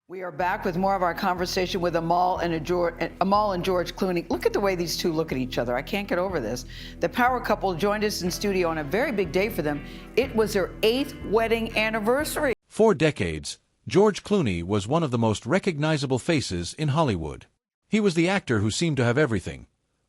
We are back with more of our conversation with Amal and George Clooney. Look at the way these two look at each other. I can't get over this. The power couple joined us in studio on a very big day for them. It was their 8th wedding anniversary. For decades, George Clooney was one of the most recognizable faces in Hollywood. He was the actor who seemed to have everything: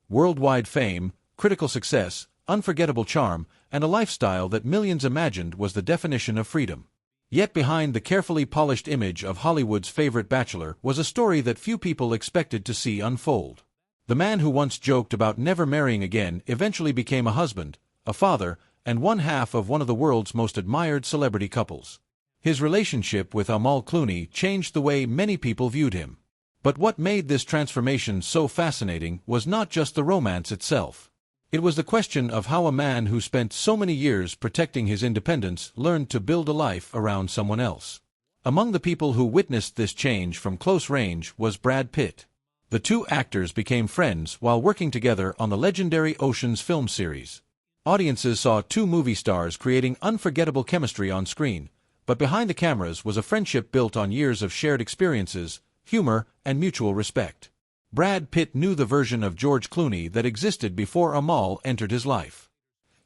worldwide fame, critical success, unforgettable charm, and a lifestyle that millions imagined was the definition of freedom. Yet behind the carefully polished image of Hollywood's favorite bachelor was a story that few people expected to see unfold. The man who once joked about never marrying again eventually became a husband, a father, and one half of one of the world's most admired celebrity couples. His relationship with Amal Clooney changed the way many people viewed him. But what made this transformation so fascinating was not just the romance itself. It was the question of how a man who spent so many years protecting his independence learned to build a life around someone else. Among the people who witnessed this change from close range was Brad Pitt. The two actors became friends while working together on the legendary Ocean's film series. Audiences saw two movie stars creating unforgettable chemistry on screen, but behind the cameras was a friendship built on years of shared experiences, humor, and mutual respect. Brad Pitt knew the version of George Clooney that existed before Amal entered his life.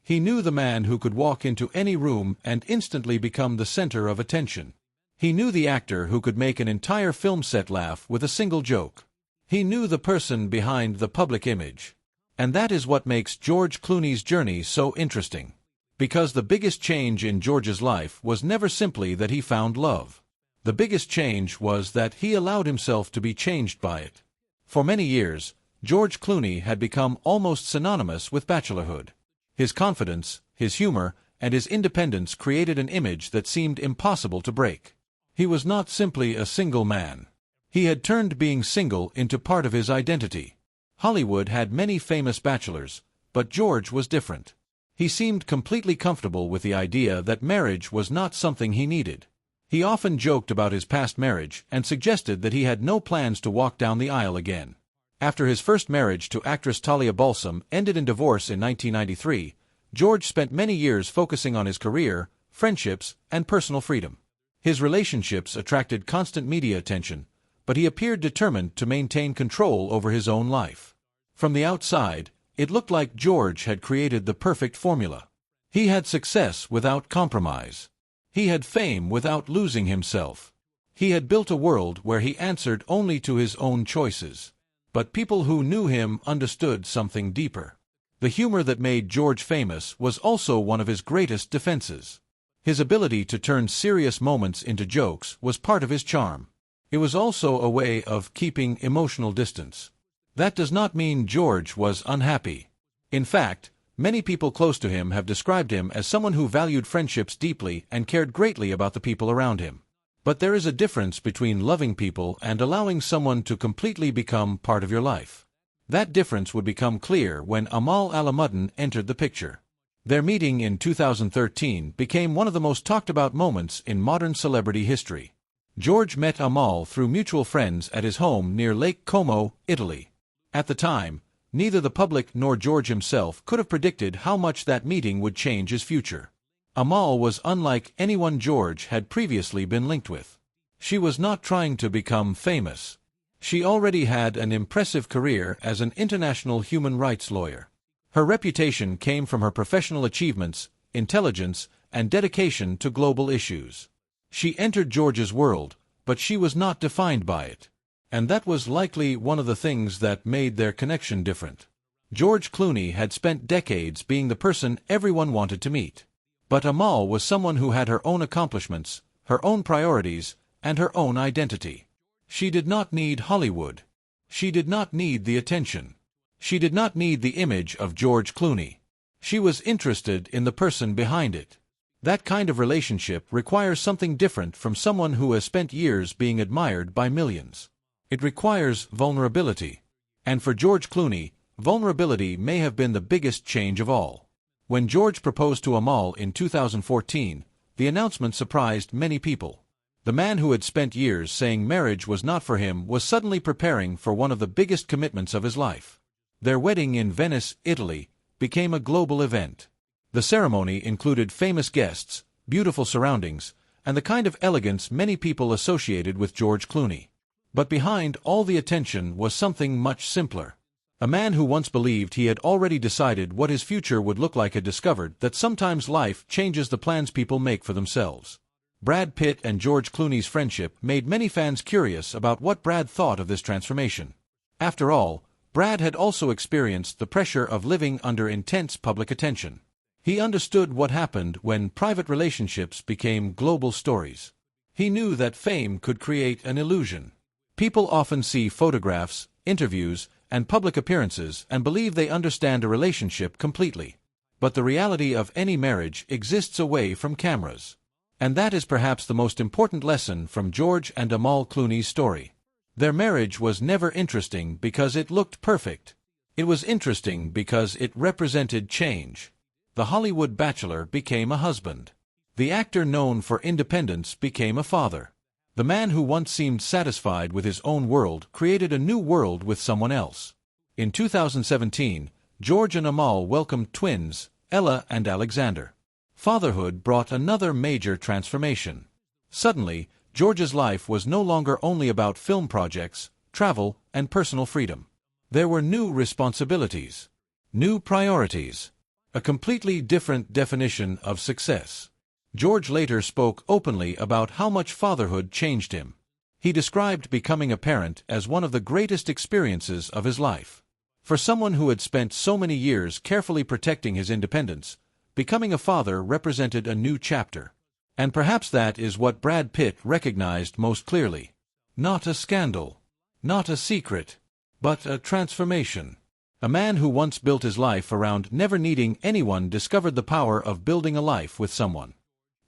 He knew the man who could walk into any room and instantly become the center of attention. He knew the actor who could make an entire film set laugh with a single joke. He knew the person behind the public image. And that is what makes George Clooney's journey so interesting. Because the biggest change in George's life was never simply that he found love. The biggest change was that he allowed himself to be changed by it. For many years, George Clooney had become almost synonymous with bachelorhood. His confidence, his humor, and his independence created an image that seemed impossible to break. He was not simply a single man. He had turned being single into part of his identity. Hollywood had many famous bachelors, but George was different. He seemed completely comfortable with the idea that marriage was not something he needed. He often joked about his past marriage and suggested that he had no plans to walk down the aisle again. After his first marriage to actress Talia Balsam ended in divorce in 1993, George spent many years focusing on his career, friendships, and personal freedom. His relationships attracted constant media attention, but he appeared determined to maintain control over his own life. From the outside, it looked like George had created the perfect formula. He had success without compromise. He had fame without losing himself. He had built a world where he answered only to his own choices. But people who knew him understood something deeper. The humor that made George famous was also one of his greatest defenses. His ability to turn serious moments into jokes was part of his charm. It was also a way of keeping emotional distance. That does not mean George was unhappy. In fact, many people close to him have described him as someone who valued friendships deeply and cared greatly about the people around him. But there is a difference between loving people and allowing someone to completely become part of your life. That difference would become clear when Amal Clooney entered the picture. Their meeting in 2013 became one of the most talked about moments in modern celebrity history. George met Amal through mutual friends at his home near Lake Como, Italy. At the time, neither the public nor George himself could have predicted how much that meeting would change his future. Amal was unlike anyone George had previously been linked with. She was not trying to become famous. She already had an impressive career as an international human rights lawyer. Her reputation came from her professional achievements, intelligence, and dedication to global issues. She entered George's world, but she was not defined by it. And that was likely one of the things that made their connection different. George Clooney had spent decades being the person everyone wanted to meet. But Amal was someone who had her own accomplishments, her own priorities, and her own identity. She did not need Hollywood. She did not need the attention. She did not need the image of George Clooney. She was interested in the person behind it. That kind of relationship requires something different from someone who has spent years being admired by millions. It requires vulnerability. And for George Clooney, vulnerability may have been the biggest change of all. When George proposed to Amal in 2014, the announcement surprised many people. The man who had spent years saying marriage was not for him was suddenly preparing for one of the biggest commitments of his life. Their wedding in Venice, Italy, became a global event. The ceremony included famous guests, beautiful surroundings, and the kind of elegance many people associated with George Clooney. But behind all the attention was something much simpler. A man who once believed he had already decided what his future would look like had discovered that sometimes life changes the plans people make for themselves. Brad Pitt and George Clooney's friendship made many fans curious about what Brad thought of this transformation. After all, Brad had also experienced the pressure of living under intense public attention. He understood what happened when private relationships became global stories. He knew that fame could create an illusion. People often see photographs, interviews, and public appearances and believe they understand a relationship completely. But the reality of any marriage exists away from cameras. And that is perhaps the most important lesson from George and Amal Clooney's story. Their marriage was never interesting because it looked perfect. It was interesting because it represented change. The Hollywood bachelor became a husband. The actor known for independence became a father. The man who once seemed satisfied with his own world created a new world with someone else. In 2017, George and Amal welcomed twins, Ella and Alexander. Fatherhood brought another major transformation. Suddenly, George's life was no longer only about film projects, travel, and personal freedom. There were new responsibilities, new priorities, a completely different definition of success. George later spoke openly about how much fatherhood changed him. He described becoming a parent as one of the greatest experiences of his life. For someone who had spent so many years carefully protecting his independence, becoming a father represented a new chapter. And perhaps that is what Brad Pitt recognized most clearly. Not a scandal, not a secret, but a transformation. A man who once built his life around never needing anyone discovered the power of building a life with someone.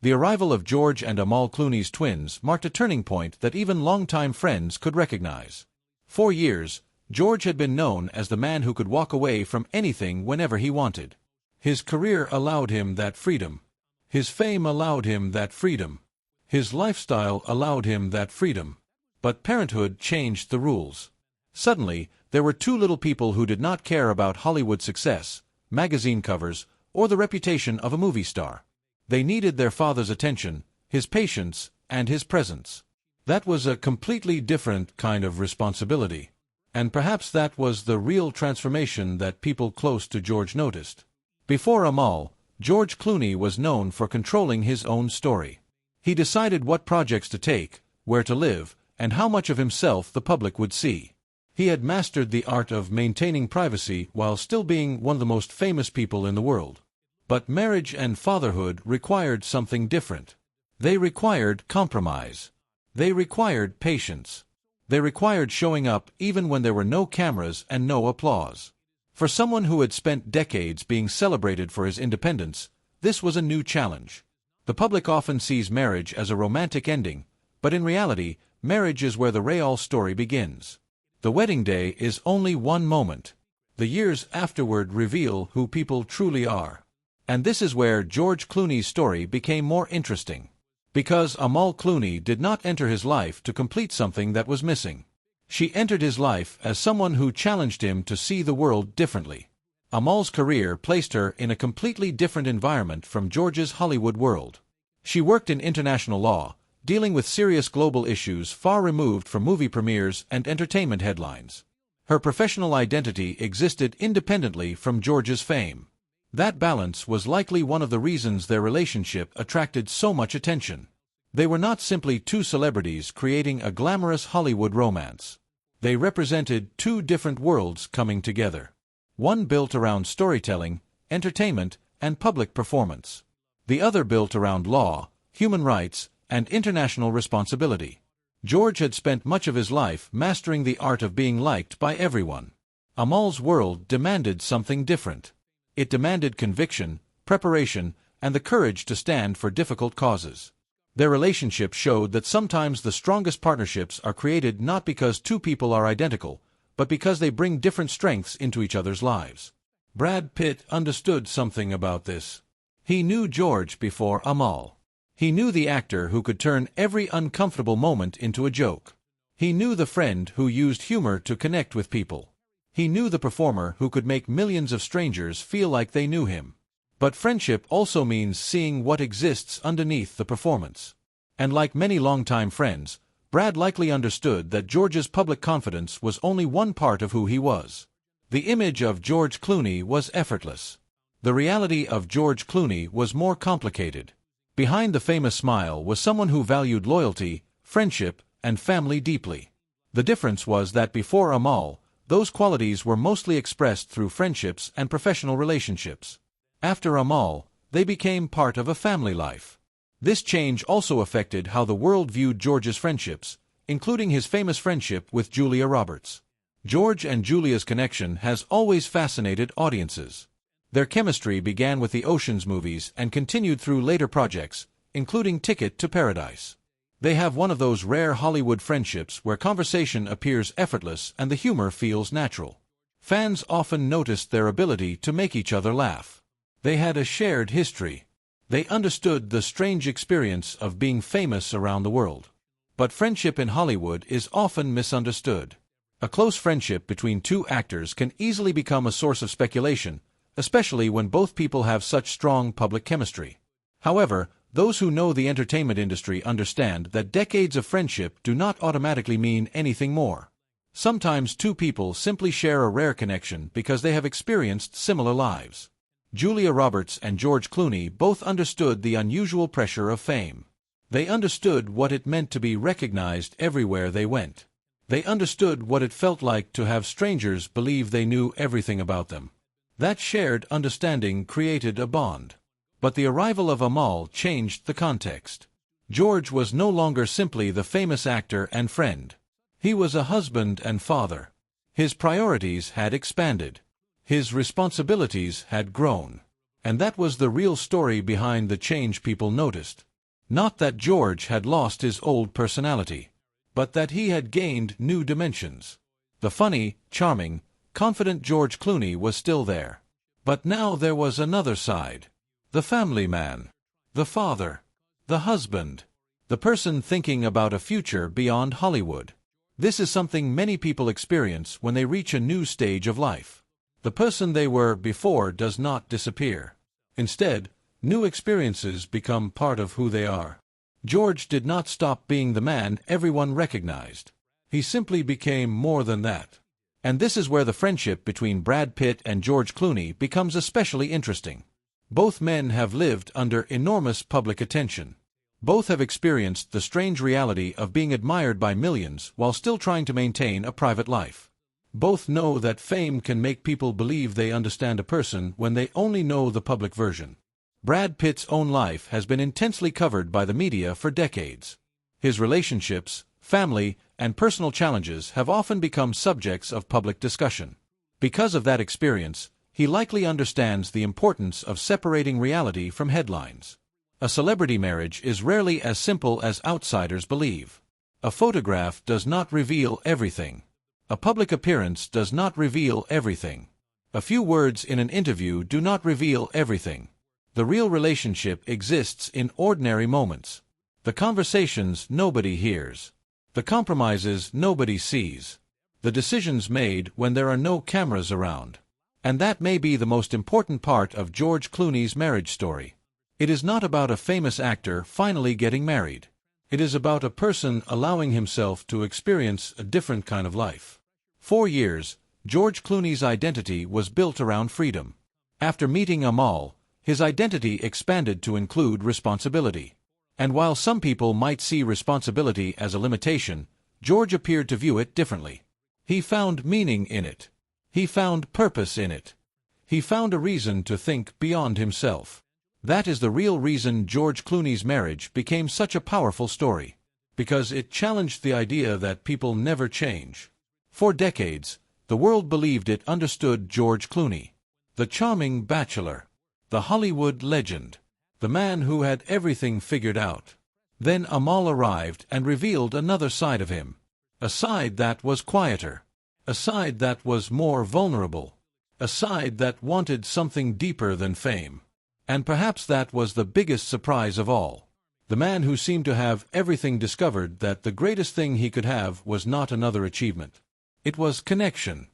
The arrival of George and Amal Clooney's twins marked a turning point that even longtime friends could recognize. For years, George had been known as the man who could walk away from anything whenever he wanted. His career allowed him that freedom. His fame allowed him that freedom. His lifestyle allowed him that freedom. But parenthood changed the rules. Suddenly, there were two little people who did not care about Hollywood success, magazine covers, or the reputation of a movie star. They needed their father's attention, his patience, and his presence. That was a completely different kind of responsibility. And perhaps that was the real transformation that people close to George noticed. Before Amal, George Clooney was known for controlling his own story. He decided what projects to take, where to live, and how much of himself the public would see. He had mastered the art of maintaining privacy while still being one of the most famous people in the world. But marriage and fatherhood required something different. They required compromise. They required patience. They required showing up even when there were no cameras and no applause. For someone who had spent decades being celebrated for his independence, this was a new challenge. The public often sees marriage as a romantic ending, but in reality, marriage is where the real story begins. The wedding day is only one moment. The years afterward reveal who people truly are. And this is where George Clooney's story became more interesting. Because Amal Clooney did not enter his life to complete something that was missing. She entered his life as someone who challenged him to see the world differently. Amal's career placed her in a completely different environment from George's Hollywood world. She worked in international law, dealing with serious global issues far removed from movie premieres and entertainment headlines. Her professional identity existed independently from George's fame. That balance was likely one of the reasons their relationship attracted so much attention. They were not simply two celebrities creating a glamorous Hollywood romance. They represented two different worlds coming together. One built around storytelling, entertainment, and public performance. The other built around law, human rights, and international responsibility. George had spent much of his life mastering the art of being liked by everyone. Amal's world demanded something different. It demanded conviction, preparation, and the courage to stand for difficult causes. Their relationship showed that sometimes the strongest partnerships are created not because two people are identical, but because they bring different strengths into each other's lives. Brad Pitt understood something about this. He knew George before Amal. He knew the actor who could turn every uncomfortable moment into a joke. He knew the friend who used humor to connect with people. He knew the performer who could make millions of strangers feel like they knew him. But friendship also means seeing what exists underneath the performance. And like many longtime friends, Brad likely understood that George's public confidence was only one part of who he was. The image of George Clooney was effortless. The reality of George Clooney was more complicated. Behind the famous smile was someone who valued loyalty, friendship, and family deeply. The difference was that before Amal, those qualities were mostly expressed through friendships and professional relationships. After Amal, they became part of a family life. This change also affected how the world viewed George's friendships, including his famous friendship with Julia Roberts. George and Julia's connection has always fascinated audiences. Their chemistry began with the Ocean's movies and continued through later projects, including Ticket to Paradise. They have one of those rare Hollywood friendships where conversation appears effortless and the humor feels natural. Fans often noticed their ability to make each other laugh. They had a shared history. They understood the strange experience of being famous around the world. But friendship in Hollywood is often misunderstood. A close friendship between two actors can easily become a source of speculation, especially when both people have such strong public chemistry. However, those who know the entertainment industry understand that decades of friendship do not automatically mean anything more. Sometimes two people simply share a rare connection because they have experienced similar lives. Julia Roberts and George Clooney both understood the unusual pressure of fame. They understood what it meant to be recognized everywhere they went. They understood what it felt like to have strangers believe they knew everything about them. That shared understanding created a bond. But the arrival of Amal changed the context. George was no longer simply the famous actor and friend. He was a husband and father. His priorities had expanded. His responsibilities had grown. And that was the real story behind the change people noticed. Not that George had lost his old personality, but that he had gained new dimensions. The funny, charming, confident George Clooney was still there. But now there was another side. The family man. The father. The husband. The person thinking about a future beyond Hollywood. This is something many people experience when they reach a new stage of life. The person they were before does not disappear. Instead, new experiences become part of who they are. George did not stop being the man everyone recognized. He simply became more than that. And this is where the friendship between Brad Pitt and George Clooney becomes especially interesting. Both men have lived under enormous public attention. Both have experienced the strange reality of being admired by millions while still trying to maintain a private life. Both know that fame can make people believe they understand a person when they only know the public version. Brad Pitt's own life has been intensely covered by the media for decades. His relationships, family, and personal challenges have often become subjects of public discussion. Because of that experience, he likely understands the importance of separating reality from headlines. A celebrity marriage is rarely as simple as outsiders believe. A photograph does not reveal everything. A public appearance does not reveal everything. A few words in an interview do not reveal everything. The real relationship exists in ordinary moments. The conversations nobody hears. The compromises nobody sees. The decisions made when there are no cameras around. And that may be the most important part of George Clooney's marriage story. It is not about a famous actor finally getting married. It is about a person allowing himself to experience a different kind of life. For years, George Clooney's identity was built around freedom. After meeting Amal, his identity expanded to include responsibility. And while some people might see responsibility as a limitation, George appeared to view it differently. He found meaning in it. He found purpose in it. He found a reason to think beyond himself. That is the real reason George Clooney's marriage became such a powerful story. Because it challenged the idea that people never change. For decades, the world believed it understood George Clooney. The charming bachelor. The Hollywood legend. The man who had everything figured out. Then Amal arrived and revealed another side of him. A side that was quieter. A side that was more vulnerable. A side that wanted something deeper than fame. And perhaps that was the biggest surprise of all. The man who seemed to have everything discovered that the greatest thing he could have was not another achievement. It was connection.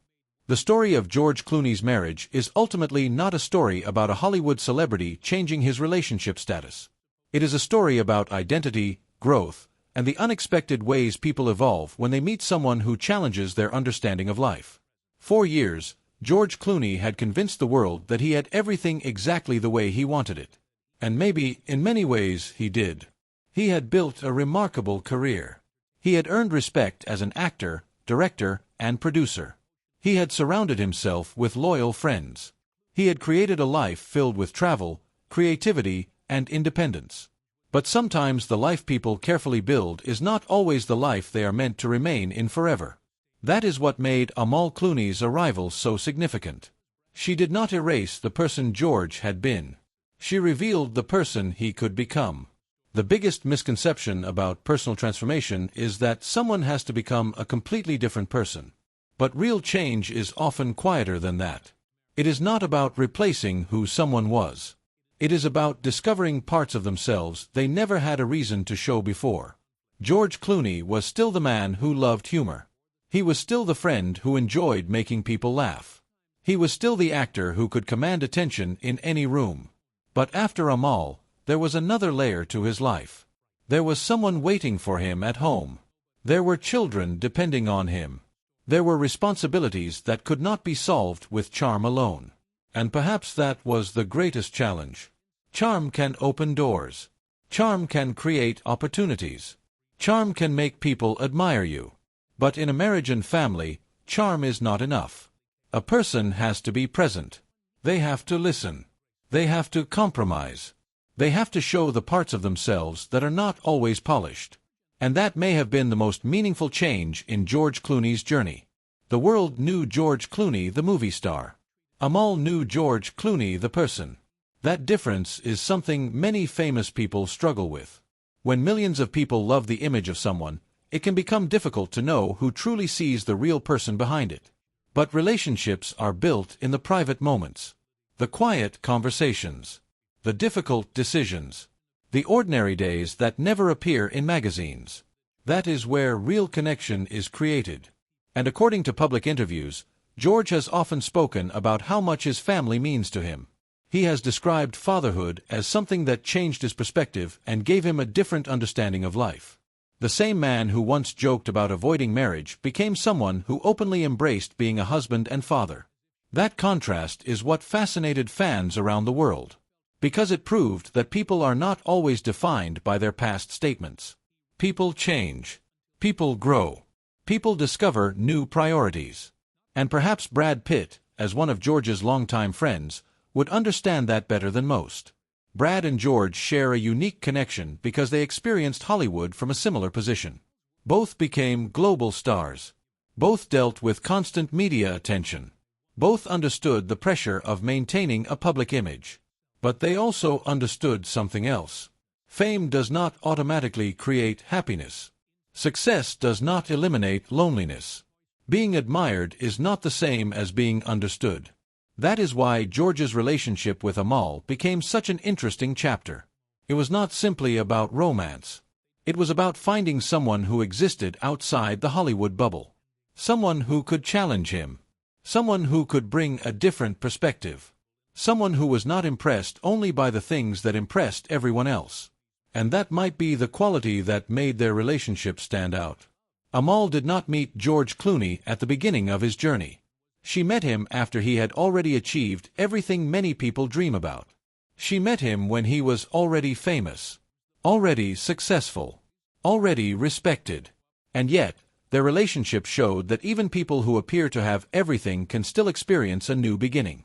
The story of George Clooney's marriage is ultimately not a story about a Hollywood celebrity changing his relationship status. It is a story about identity, growth, and the unexpected ways people evolve when they meet someone who challenges their understanding of life. For years, George Clooney had convinced the world that he had everything exactly the way he wanted it. And maybe, in many ways, he did. He had built a remarkable career. He had earned respect as an actor, director, and producer. He had surrounded himself with loyal friends. He had created a life filled with travel, creativity, and independence. But sometimes the life people carefully build is not always the life they are meant to remain in forever. That is what made Amal Clooney's arrival so significant. She did not erase the person George had been. She revealed the person he could become. The biggest misconception about personal transformation is that someone has to become a completely different person. But real change is often quieter than that. It is not about replacing who someone was. It is about discovering parts of themselves they never had a reason to show before. George Clooney was still the man who loved humor. He was still the friend who enjoyed making people laugh. He was still the actor who could command attention in any room. But after Amal, there was another layer to his life. There was someone waiting for him at home. There were children depending on him. There were responsibilities that could not be solved with charm alone. And perhaps that was the greatest challenge. Charm can open doors. Charm can create opportunities. Charm can make people admire you. But in a marriage and family, charm is not enough. A person has to be present. They have to listen. They have to compromise. They have to show the parts of themselves that are not always polished. And that may have been the most meaningful change in George Clooney's journey. The world knew George Clooney, the movie star. Amal knew George Clooney, the person. That difference is something many famous people struggle with. When millions of people love the image of someone, it can become difficult to know who truly sees the real person behind it. But relationships are built in the private moments. The quiet conversations. The difficult decisions. The ordinary days that never appear in magazines. That is where real connection is created. And according to public interviews, George has often spoken about how much his family means to him. He has described fatherhood as something that changed his perspective and gave him a different understanding of life. The same man who once joked about avoiding marriage became someone who openly embraced being a husband and father. That contrast is what fascinated fans around the world. Because it proved that people are not always defined by their past statements. People change. People grow. People discover new priorities. And perhaps Brad Pitt, as one of George's longtime friends, would understand that better than most. Brad and George share a unique connection because they experienced Hollywood from a similar position. Both became global stars. Both dealt with constant media attention. Both understood the pressure of maintaining a public image. But they also understood something else. Fame does not automatically create happiness. Success does not eliminate loneliness. Being admired is not the same as being understood. That is why George's relationship with Amal became such an interesting chapter. It was not simply about romance. It was about finding someone who existed outside the Hollywood bubble. Someone who could challenge him. Someone who could bring a different perspective. Someone who was not impressed only by the things that impressed everyone else. And that might be the quality that made their relationship stand out. Amal did not meet George Clooney at the beginning of his journey. She met him after he had already achieved everything many people dream about. She met him when he was already famous, already successful, already respected. And yet, their relationship showed that even people who appear to have everything can still experience a new beginning.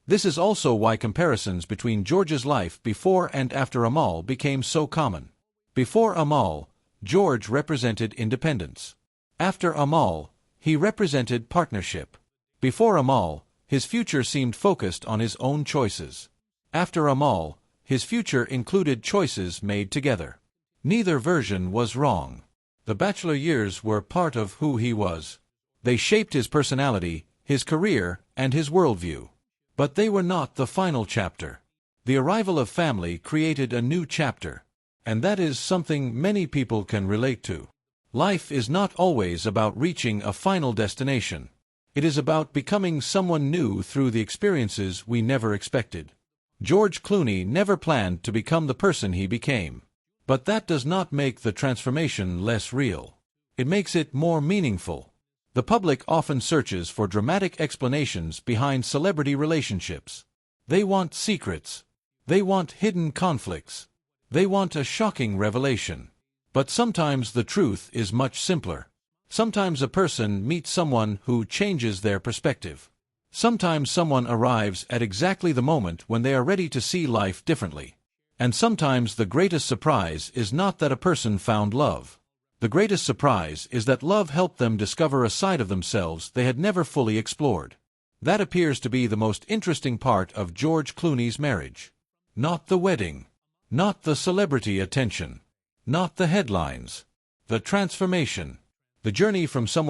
This is also why comparisons between George's life before and after Amal became so common. Before Amal, George represented independence. After Amal, he represented partnership. Before Amal, his future seemed focused on his own choices. After Amal, his future included choices made together. Neither version was wrong. The bachelor years were part of who he was. They shaped his personality, his career, and his worldview. But they were not the final chapter. The arrival of family created a new chapter. And that is something many people can relate to. Life is not always about reaching a final destination. It is about becoming someone new through the experiences we never expected. George Clooney never planned to become the person he became. But that does not make the transformation less real. It makes it more meaningful. The public often searches for dramatic explanations behind celebrity relationships. They want secrets. They want hidden conflicts. They want a shocking revelation. But sometimes the truth is much simpler. Sometimes a person meets someone who changes their perspective. Sometimes someone arrives at exactly the moment when they are ready to see life differently. And sometimes the greatest surprise is not that a person found love. The greatest surprise is that love helped them discover a side of themselves they had never fully explored. That appears to be the most interesting part of George Clooney's marriage. Not the wedding. Not the celebrity attention. Not the headlines. The transformation. The journey from someone